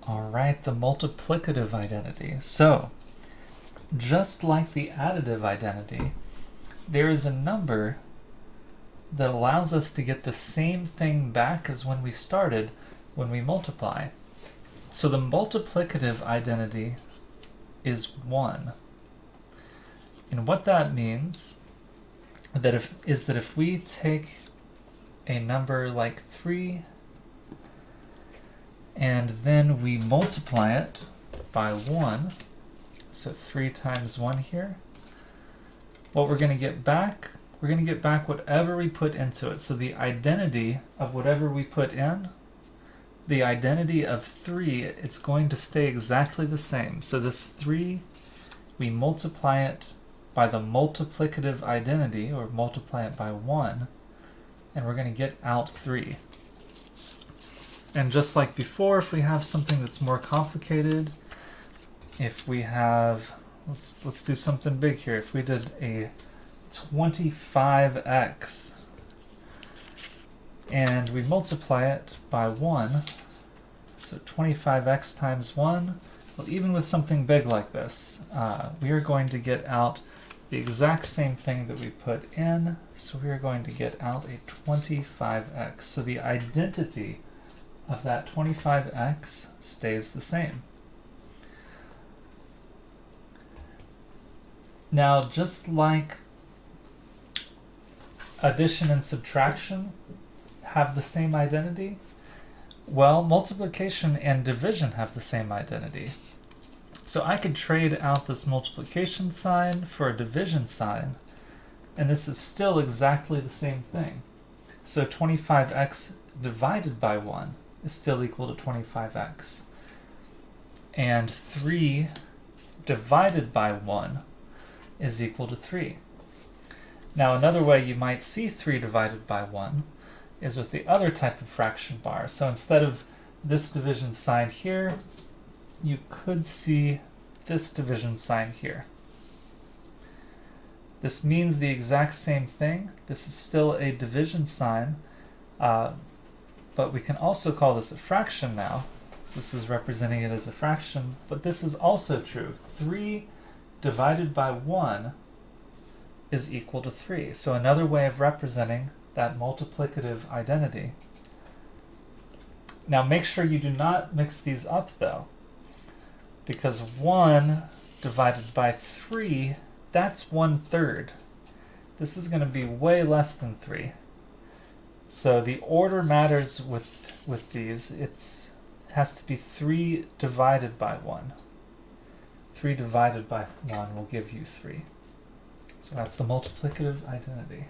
All right, the multiplicative identity. So, just like the additive identity, there is a number that allows us to get the same thing back as when we started when we multiply. So the multiplicative identity is 1. And what that means is that if we take a number like 3 and then we multiply it by 1, so 3 times 1 here, what we're going to get back, we're going to get back whatever we put into it. So the identity of whatever we put in, the identity of 3, it's going to stay exactly the same. So this 3, we multiply it by the multiplicative identity, or multiply it by 1, and we're going to get out 3. And just like before, if we have something that's more complicated, if we have, let's do something big here. If we did a 25x and we multiply it by 1, so 25x times 1, well, even with something big like this, we are going to get out the exact same thing that we put in, so we are going to get out a 25x. So the identity of that 25x stays the same. Now, just like addition and subtraction have the same identity, well, multiplication and division have the same identity. So I could trade out this multiplication sign for a division sign, and this is still exactly the same thing. So 25x divided by 1 is still equal to 25x. And 3 divided by 1 is equal to 3. Now, another way you might see 3 divided by 1 is with the other type of fraction bar. So instead of this division sign here, you could see this division sign here. This means the exact same thing. This is still a division sign, but we can also call this a fraction now, because this is representing it as a fraction, but this is also true. 3 divided by 1 is equal to 3. So another way of representing that multiplicative identity. Now make sure you do not mix these up though, because 1 divided by 3, that's 1/3. This is going to be way less than 3. So the order matters with these. It has to be 3 divided by 1. 3 divided by 1 will give you 3. So that's the multiplicative identity.